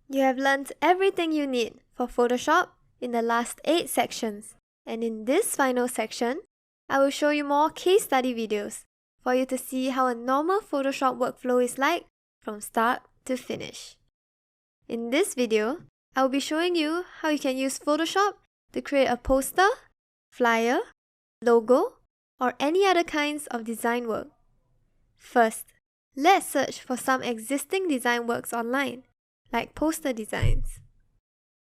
You have learned everything you need for Photoshop in the last 8 sections, and in this final section, I will show you more case study videos for you to see how a normal Photoshop workflow is like from start to finish. In this video, I will be showing you how you can use Photoshop to create a poster, flyer, logo, or any other kinds of design work. First, let's search for some existing design works online, like poster designs.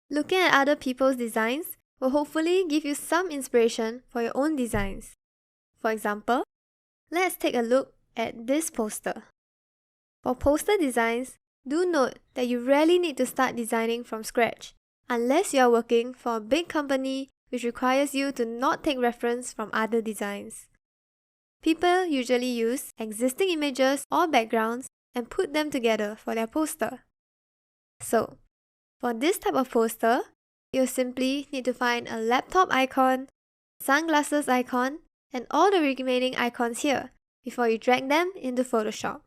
Looking at other people's designs will hopefully give you some inspiration for your own designs. For example, let's take a look at this poster. For poster designs, do note that you rarely need to start designing from scratch, unless you are working for a big company which requires you to not take reference from other designs. People usually use existing images or backgrounds and put them together for their poster. So, for this type of poster, you'll simply need to find a laptop icon, sunglasses icon, and all the remaining icons here before you drag them into Photoshop.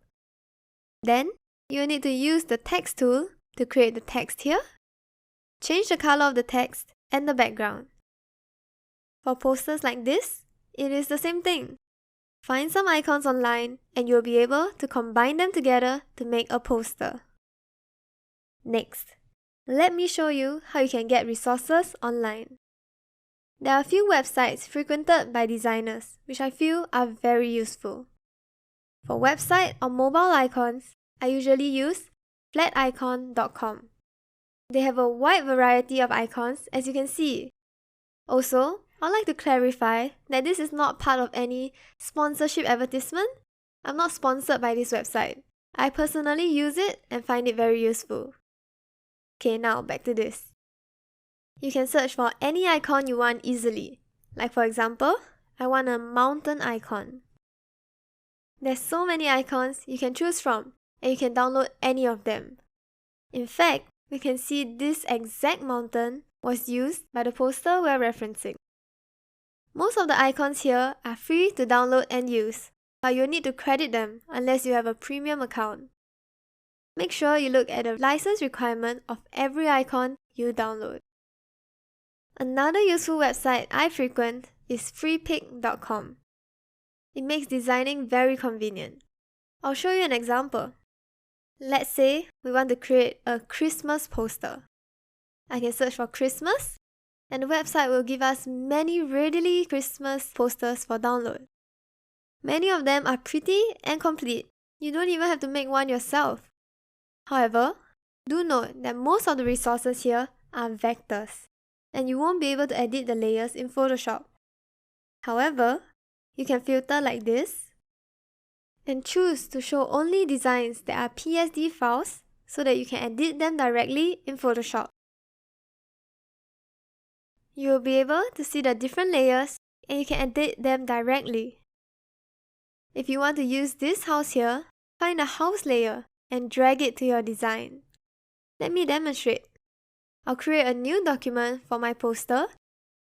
Then, you'll need to use the text tool to create the text here, change the color of the text and the background. For posters like this, it is the same thing. Find some icons online and you'll be able to combine them together to make a poster. Next, let me show you how you can get resources online. There are a few websites frequented by designers which I feel are very useful. For website or mobile icons, I usually use flaticon.com. They have a wide variety of icons as you can see. Also, I'd like to clarify that this is not part of any sponsorship advertisement. I'm not sponsored by this website. I personally use it and find it very useful. Okay, now back to this. You can search for any icon you want easily. Like for example, I want a mountain icon. There's so many icons you can choose from, and you can download any of them. In fact, we can see this exact mountain was used by the poster we're referencing. Most of the icons here are free to download and use, but you'll need to credit them unless you have a premium account. Make sure you look at the license requirement of every icon you download. Another useful website I frequent is freepik.com. It makes designing very convenient. I'll show you an example. Let's say we want to create a Christmas poster. I can search for Christmas, and the website will give us many readily Christmas posters for download. Many of them are pretty and complete. You don't even have to make one yourself. However, do note that most of the resources here are vectors, and you won't be able to edit the layers in Photoshop. However, you can filter like this and choose to show only designs that are PSD files so that you can edit them directly in Photoshop. You will be able to see the different layers and you can edit them directly. If you want to use this house here, find a house layer and drag it to your design. Let me demonstrate. I'll create a new document for my poster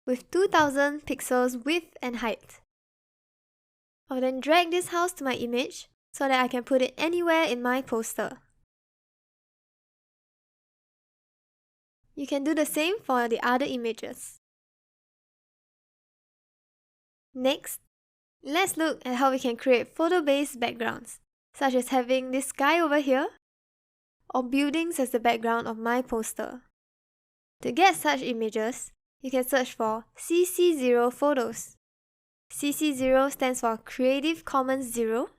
with 2000 pixels width and height. I'll then drag this house to my image so that I can put it anywhere in my poster. You can do the same for the other images. Next, let's look at how we can create photo-based backgrounds, such as having this sky over here, or buildings as the background of my poster. To get such images, you can search for CC0 photos. CC0 stands for Creative Commons 0,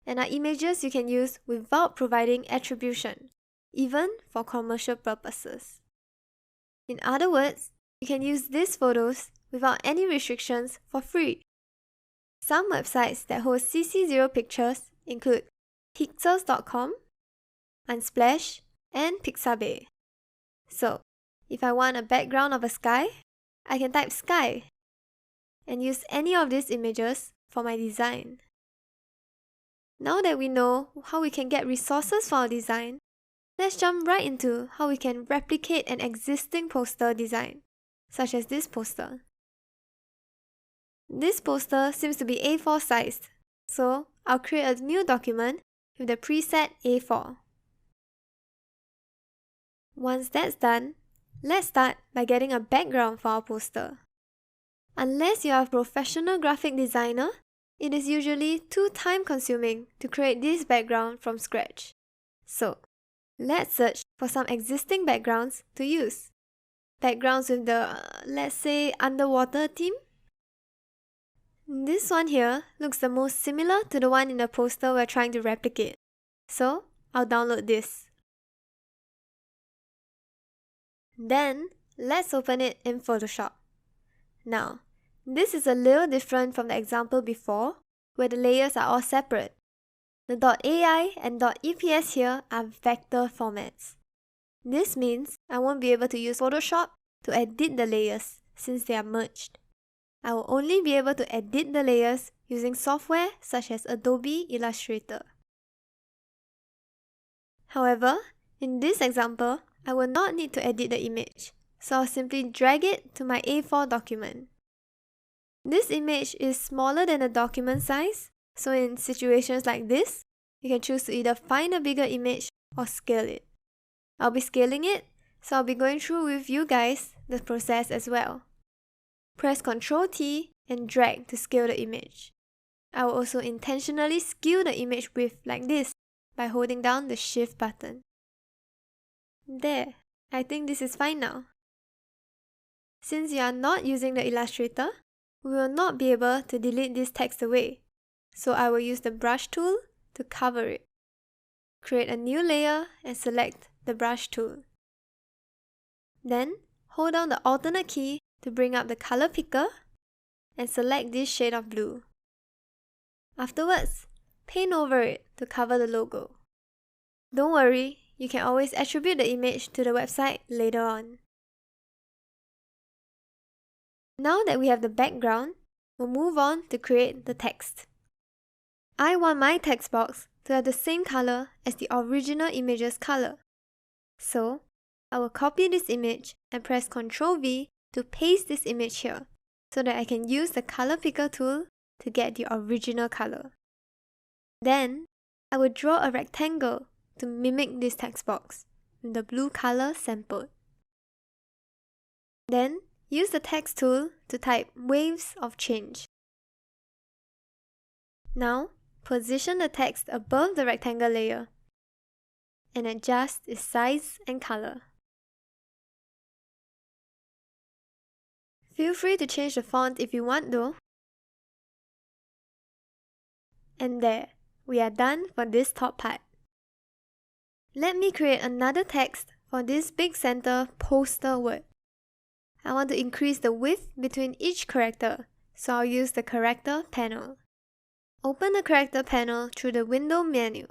and are images you can use without providing attribution, even for commercial purposes. In other words, you can use these photos without any restrictions for free. Some websites that host CC0 pictures include pixels.com, Unsplash, and Pixabay. So, if I want a background of a sky, I can type sky and use any of these images for my design. Now that we know how we can get resources for our design, let's jump right into how we can replicate an existing poster design, such as this poster. This poster seems to be A4 sized, so I'll create a new document with the preset A4. Once that's done, let's start by getting a background for our poster. Unless you are a professional graphic designer, it is usually too time-consuming to create this background from scratch. So, let's search for some existing backgrounds to use. Backgrounds with the, let's say, underwater theme. This one here looks the most similar to the one in the poster we're trying to replicate. So, I'll download this. Then, let's open it in Photoshop. Now, this is a little different from the example before, where the layers are all separate. The .ai and .eps here are vector formats. This means I won't be able to use Photoshop to edit the layers since they are merged. I will only be able to edit the layers using software such as Adobe Illustrator. However, in this example, I will not need to edit the image, so I'll simply drag it to my A4 document. This image is smaller than the document size, so in situations like this, you can choose to either find a bigger image or scale it. I'll be scaling it, so I'll be going through with you guys the process as well. Press Ctrl T and drag to scale the image. I will also intentionally skew the image width like this by holding down the Shift button. There, I think this is fine now. Since you are not using the Illustrator, we will not be able to delete this text away, so I will use the brush tool to cover it. Create a new layer and select the brush tool. Then, hold down the alternate key to bring up the color picker and select this shade of blue. Afterwards, paint over it to cover the logo. Don't worry, you can always attribute the image to the website later on. Now that we have the background, we'll move on to create the text. I want my text box to have the same color as the original image's color. So, I will copy this image and press Ctrl V to paste this image here, so that I can use the color picker tool to get the original color. Then, I will draw a rectangle to mimic this text box with the blue color sampled. Then, use the text tool to type waves of change. Now, position the text above the rectangle layer and adjust its size and color. Feel free to change the font if you want though. And there, we are done for this top part. Let me create another text for this big center poster word. I want to increase the width between each character, so I'll use the character panel. Open the character panel through the window menu.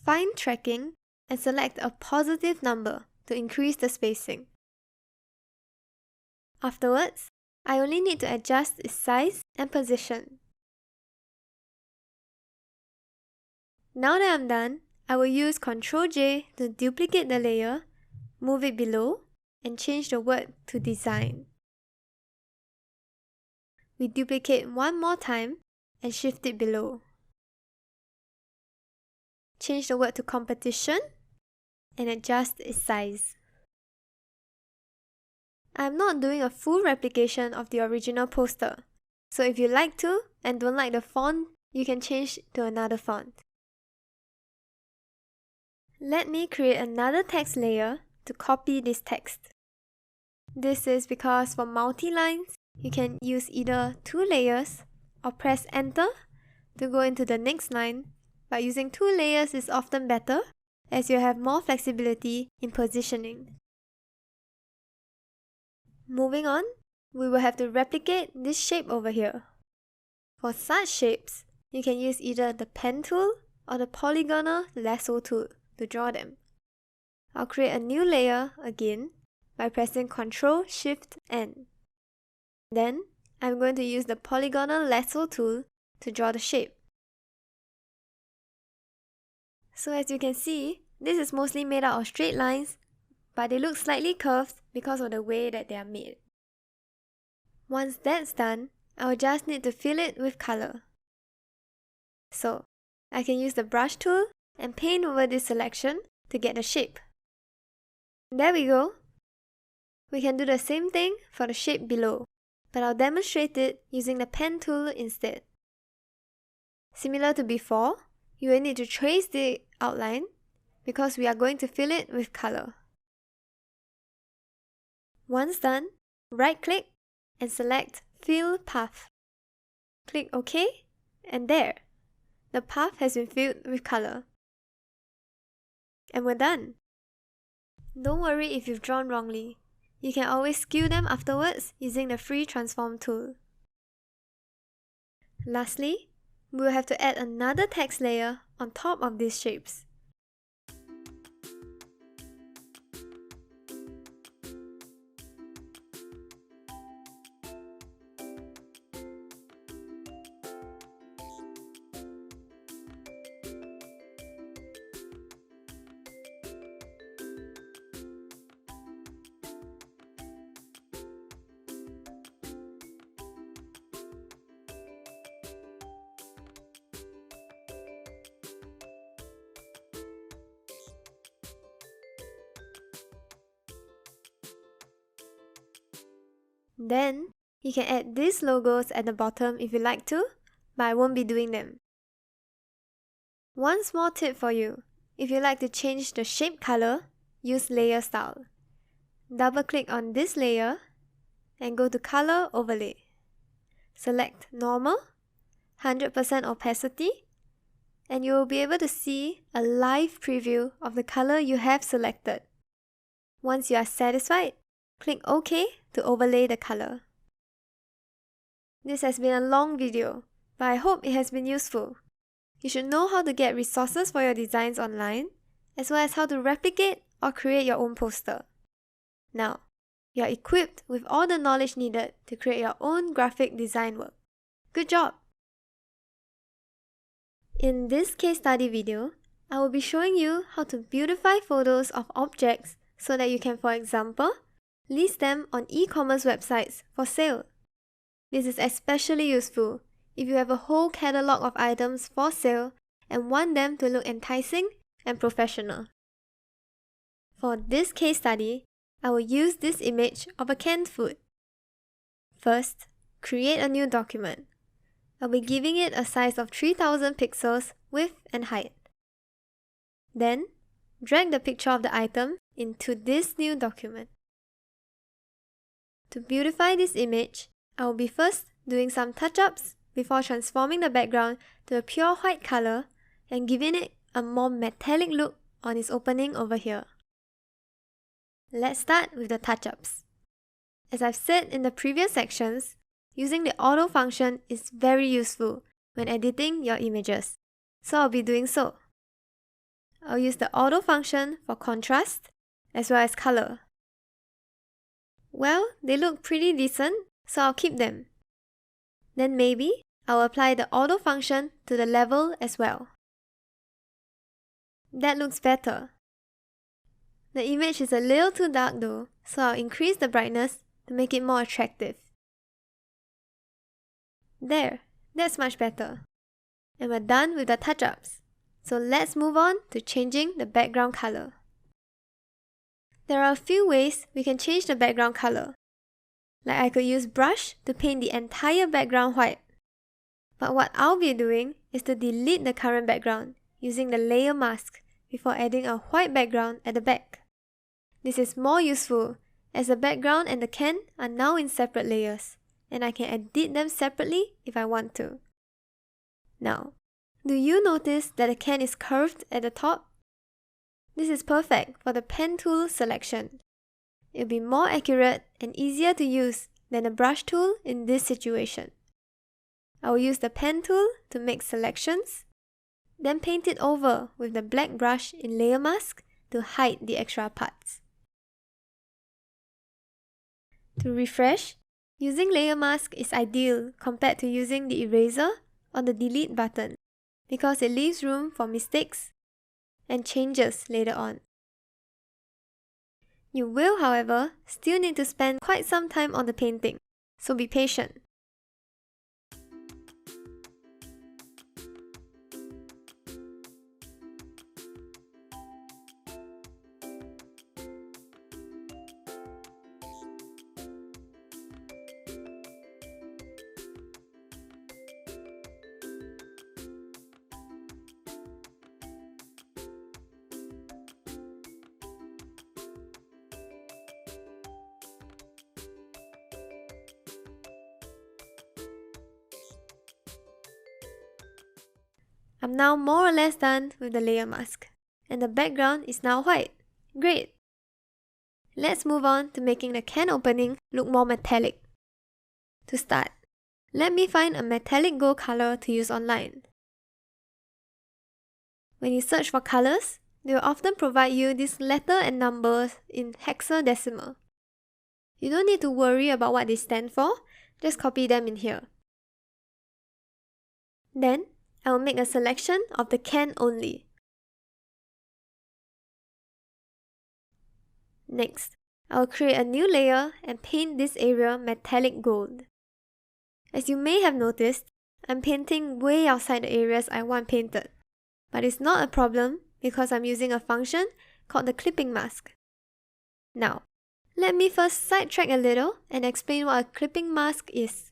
Find tracking and select a positive number to increase the spacing. Afterwards, I only need to adjust its size and position. Now that I'm done, I will use Ctrl J to duplicate the layer, move it below, and change the word to design. We duplicate one more time and shift it below. Change the word to competition and adjust its size. I'm not doing a full replication of the original poster, so if you like to and don't like the font, you can change to another font. Let me create another text layer to copy this text. This is because for multi-lines, you can use either 2 layers or press Enter to go into the next line, but using 2 layers is often better as you have more flexibility in positioning. Moving on, we will have to replicate this shape over here. For such shapes, you can use either the pen tool or the polygonal lasso tool to draw them. I'll create a new layer again by pressing Ctrl-Shift-N. Then, I'm going to use the polygonal lasso tool to draw the shape. So as you can see, this is mostly made out of straight lines, but they look slightly curved because of the way that they are made. Once that's done, I'll just need to fill it with color. So, I can use the brush tool and paint over this selection to get the shape There we go. We can do the same thing for the shape below, but I'll demonstrate it using the pen tool instead. Similar to before, you will need to trace the outline because we are going to fill it with color. Once done, right-click and select Fill Path. Click OK, and there, the path has been filled with color. And we're done. Don't worry if you've drawn wrongly. You can always skew them afterwards using the free transform tool. Lastly, we will have to add another text layer on top of these shapes. Then, you can add these logos at the bottom if you like to, but I won't be doing them. One small tip for you: if you like to change the shape color, use layer style. Double-click on this layer and go to Color Overlay. Select Normal, 100% opacity, and you will be able to see a live preview of the color you have selected. Once you are satisfied, click OK to overlay the color. This has been a long video, but I hope it has been useful. You should know how to get resources for your designs online, as well as how to replicate or create your own poster. Now, you are equipped with all the knowledge needed to create your own graphic design work. Good job! In this case study video, I will be showing you how to beautify photos of objects so that you can, for example, list them on e-commerce websites for sale. This is especially useful if you have a whole catalog of items for sale and want them to look enticing and professional. For this case study, I will use this image of a canned food. First, create a new document. I'll be giving it a size of 3000 pixels width and height. Then, drag the picture of the item into this new document. To beautify this image, I will be first doing some touch-ups before transforming the background to a pure white color and giving it a more metallic look on its opening over here. Let's start with the touch-ups. As I've said in the previous sections, using the auto function is very useful when editing your images, so I'll be doing so. I'll use the auto function for contrast as well as color. Well, they look pretty decent, so I'll keep them. Then maybe I'll apply the auto function to the level as well. That looks better. The image is a little too dark though, so I'll increase the brightness to make it more attractive. There, that's much better. And we're done with the touch-ups. So let's move on to changing the background color. There are a few ways we can change the background color. Like I could use brush to paint the entire background white. But what I'll be doing is to delete the current background using the layer mask before adding a white background at the back. This is more useful as the background and the can are now in separate layers, and I can edit them separately if I want to. Now, do you notice that the can is curved at the top? This is perfect for the pen tool selection. It'll be more accurate and easier to use than the brush tool in this situation. I will use the pen tool to make selections, then paint it over with the black brush in layer mask to hide the extra parts. To refresh, using layer mask is ideal compared to using the eraser or the delete button because it leaves room for mistakes and changes later on. You will, however, still need to spend quite some time on the painting, so be patient. I'm now more or less done with the layer mask, and the background is now white. Great! Let's move on to making the can opening look more metallic. To start, let me find a metallic gold color to use online. When you search for colors, they will often provide you these letter and numbers in hexadecimal. You don't need to worry about what they stand for, just copy them in here. Then, I will make a selection of the can only. Next, I will create a new layer and paint this area metallic gold. As you may have noticed, I'm painting way outside the areas I want painted. But it's not a problem because I'm using a function called the clipping mask. Now, let me first sidetrack a little and explain what a clipping mask is.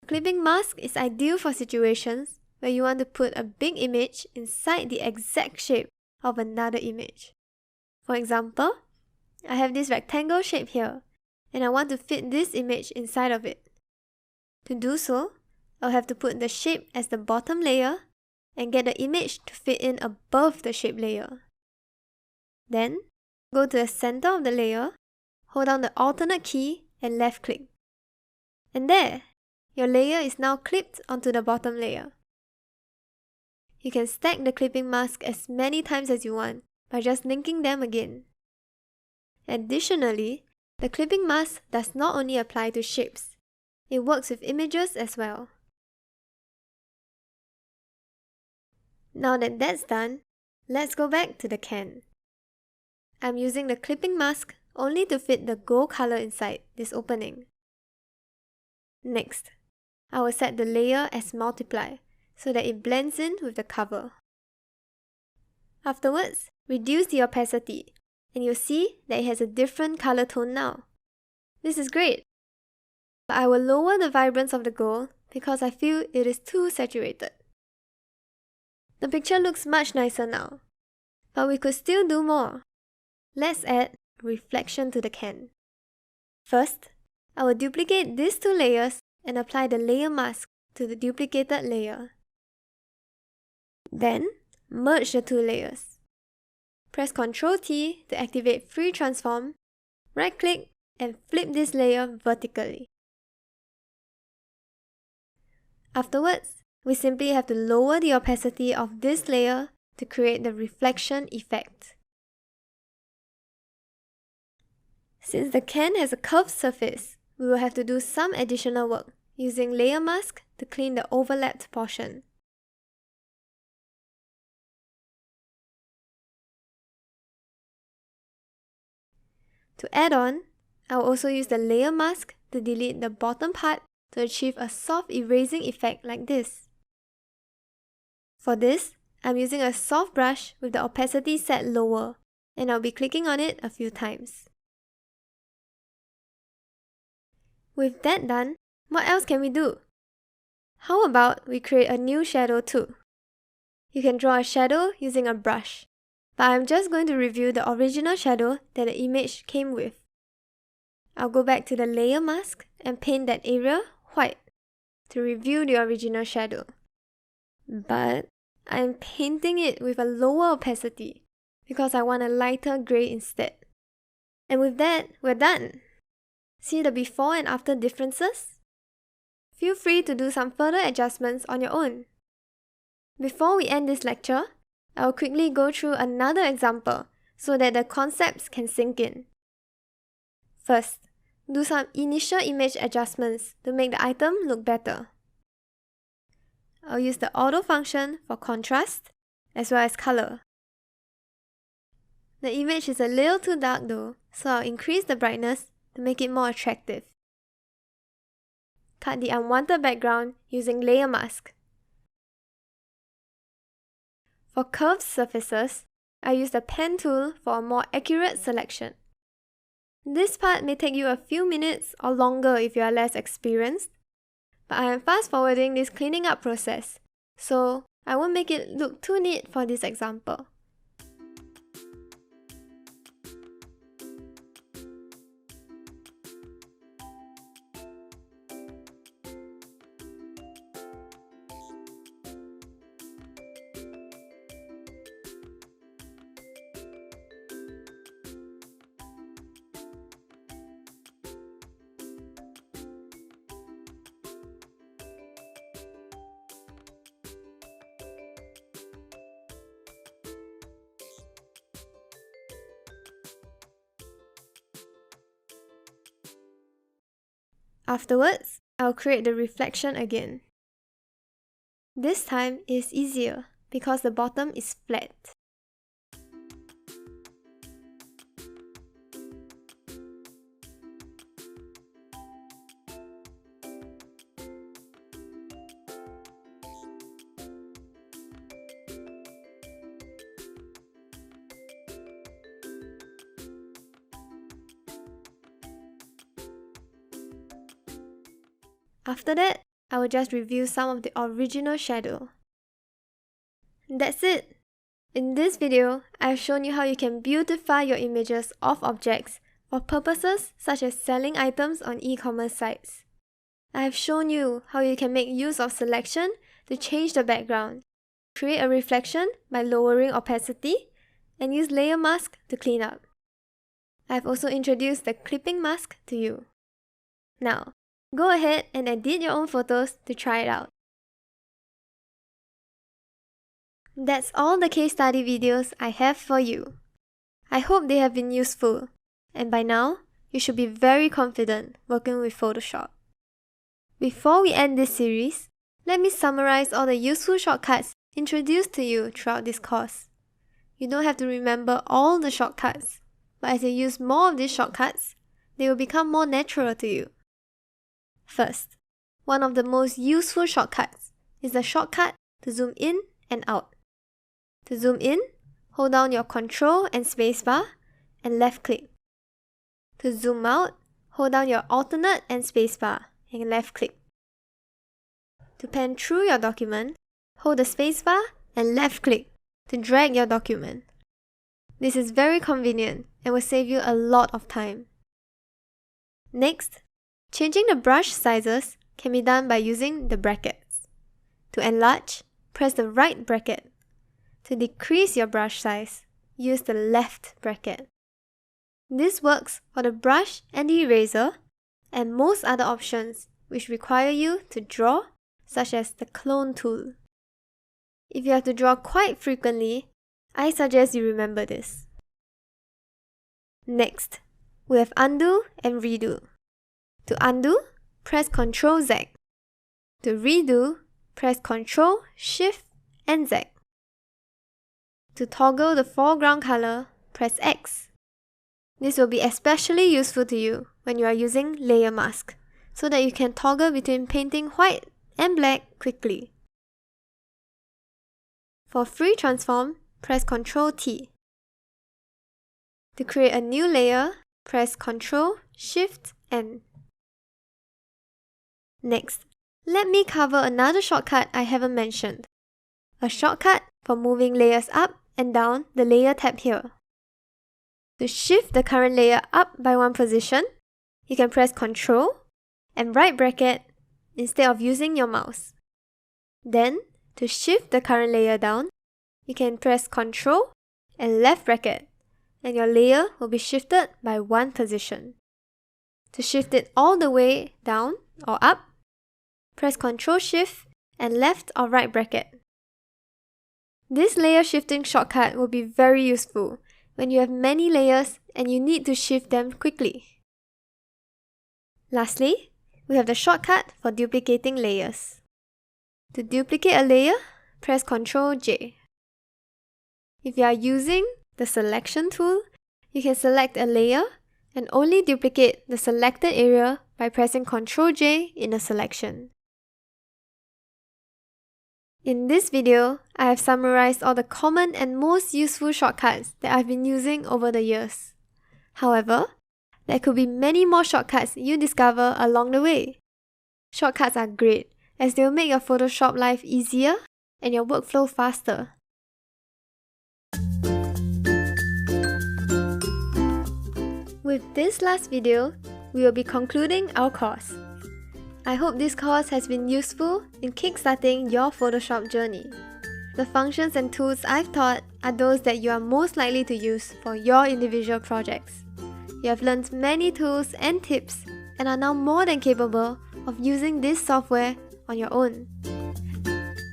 A clipping mask is ideal for situations where you want to put a big image inside the exact shape of another image. For example, I have this rectangle shape here, and I want to fit this image inside of it. To do so, I'll have to put the shape as the bottom layer and get the image to fit in above the shape layer. Then, go to the center of the layer, hold down the alternate key and left click. And there! Your layer is now clipped onto the bottom layer. You can stack the clipping mask as many times as you want by just linking them again. Additionally, the clipping mask does not only apply to shapes, it works with images as well. Now that that's done, let's go back to the can. I'm using the clipping mask only to fit the gold color inside this opening. Next, I will set the layer as multiply so that it blends in with the cover. Afterwards, reduce the opacity and you'll see that it has a different color tone now. This is great! But I will lower the vibrance of the gold because I feel it is too saturated. The picture looks much nicer now, but we could still do more. Let's add reflection to the can. First, I will duplicate these two layers and apply the layer mask to the duplicated layer. Then, merge the two layers. Press Ctrl T to activate Free Transform, right-click and flip this layer vertically. Afterwards, we simply have to lower the opacity of this layer to create the reflection effect. Since the can has a curved surface, we will have to do some additional work using layer mask to clean the overlapped portion. To add on, I will also use the layer mask to delete the bottom part to achieve a soft erasing effect like this. For this, I'm using a soft brush with the opacity set lower, and I'll be clicking on it a few times. With that done, what else can we do? How about we create a new shadow too? You can draw a shadow using a brush, but I'm just going to review the original shadow that the image came with. I'll go back to the layer mask and paint that area white to review the original shadow. But I'm painting it with a lower opacity because I want a lighter grey instead. And with that, we're done! See the before and after differences? Feel free to do some further adjustments on your own. Before we end this lecture, I will quickly go through another example so that the concepts can sink in. First, do some initial image adjustments to make the item look better. I'll use the auto function for contrast as well as color. The image is a little too dark though, so I'll increase the brightness to make it more attractive. Cut the unwanted background using layer mask. For curved surfaces, I use the pen tool for a more accurate selection. This part may take you a few minutes or longer if you are less experienced, but I am fast forwarding this cleaning up process, so I won't make it look too neat for this example. Afterwards, I'll create the reflection again. This time it is easier because the bottom is flat. After that, I will just review some of the original shadow. That's it! In this video, I've shown you how you can beautify your images of objects for purposes such as selling items on e-commerce sites. I have shown you how you can make use of selection to change the background, create a reflection by lowering opacity, and use layer mask to clean up. I've also introduced the clipping mask to you. Now, go ahead and edit your own photos to try it out. That's all the case study videos I have for you. I hope they have been useful, and by now, you should be very confident working with Photoshop. Before we end this series, let me summarize all the useful shortcuts introduced to you throughout this course. You don't have to remember all the shortcuts, but as you use more of these shortcuts, they will become more natural to you. First, one of the most useful shortcuts is the shortcut to zoom in and out. To zoom in, hold down your Ctrl and spacebar and left click. To zoom out, hold down your Alternate and spacebar and left click. To pan through your document, hold the spacebar and left click to drag your document. This is very convenient and will save you a lot of time. Next, changing the brush sizes can be done by using the brackets. To enlarge, press the right bracket. To decrease your brush size, use the left bracket. This works for the brush and the eraser, and most other options which require you to draw, such as the clone tool. If you have to draw quite frequently, I suggest you remember this. Next, we have undo and redo. To undo, press Ctrl Z. To redo, press Ctrl, Shift, and Z. To toggle the foreground color, press X. This will be especially useful to you when you are using layer mask, so that you can toggle between painting white and black quickly. For free transform, press Ctrl T. To create a new layer, press Ctrl, Shift, N. Next, let me cover another shortcut I haven't mentioned. A shortcut for moving layers up and down the layer tab here. To shift the current layer up by one position, you can press Ctrl and right bracket instead of using your mouse. Then, to shift the current layer down, you can press Ctrl and left bracket, and your layer will be shifted by one position. To shift it all the way down or up, press Ctrl Shift and left or right bracket. This layer shifting shortcut will be very useful when you have many layers and you need to shift them quickly. Lastly, we have the shortcut for duplicating layers. To duplicate a layer, press Ctrl J. If you are using the selection tool, you can select a layer and only duplicate the selected area by pressing Ctrl J in a selection. In this video, I have summarized all the common and most useful shortcuts that I've been using over the years. However, there could be many more shortcuts you discover along the way. Shortcuts are great as they will make your Photoshop life easier and your workflow faster. With this last video, we will be concluding our course. I hope this course has been useful in kickstarting your Photoshop journey. The functions and tools I've taught are those that you are most likely to use for your individual projects. You have learned many tools and tips and are now more than capable of using this software on your own.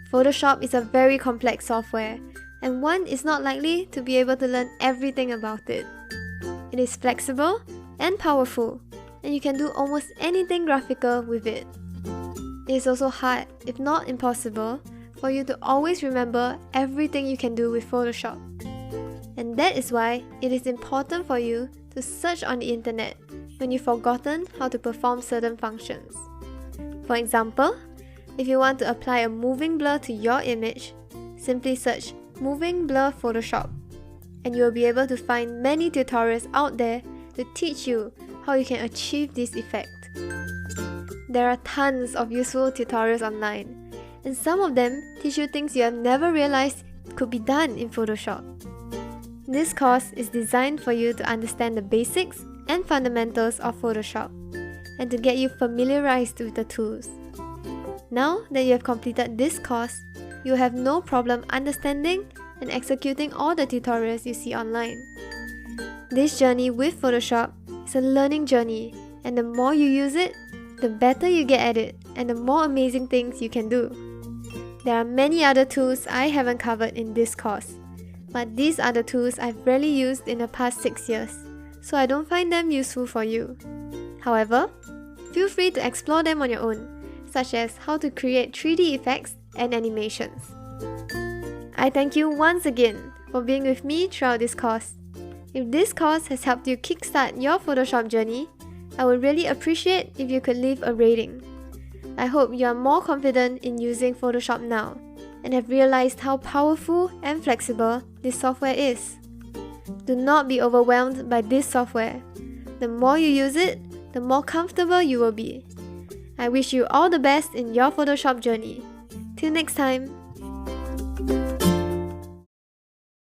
Photoshop is a very complex software, and one is not likely to be able to learn everything about it. It is flexible and powerful, and you can do almost anything graphical with it. It is also hard, if not impossible, for you to always remember everything you can do with Photoshop. And that is why it is important for you to search on the internet when you've forgotten how to perform certain functions. For example, if you want to apply a moving blur to your image, simply search Moving Blur Photoshop, and you will be able to find many tutorials out there to teach you how you can achieve this effect. There are tons of useful tutorials online, and some of them teach you things you have never realized could be done in Photoshop. This course is designed for you to understand the basics and fundamentals of Photoshop, and to get you familiarized with the tools. Now that you have completed this course, you will have no problem understanding and executing all the tutorials you see online. This journey with Photoshop is a learning journey, and the more you use it, the better you get at it, and the more amazing things you can do. There are many other tools I haven't covered in this course, but these are the tools I've rarely used in the past 6 years, so I don't find them useful for you. However, feel free to explore them on your own, such as how to create 3D effects and animations. I thank you once again for being with me throughout this course. If this course has helped you kickstart your Photoshop journey, I would really appreciate if you could leave a rating. I hope you are more confident in using Photoshop now and have realized how powerful and flexible this software is. Do not be overwhelmed by this software. The more you use it, the more comfortable you will be. I wish you all the best in your Photoshop journey. Till next time!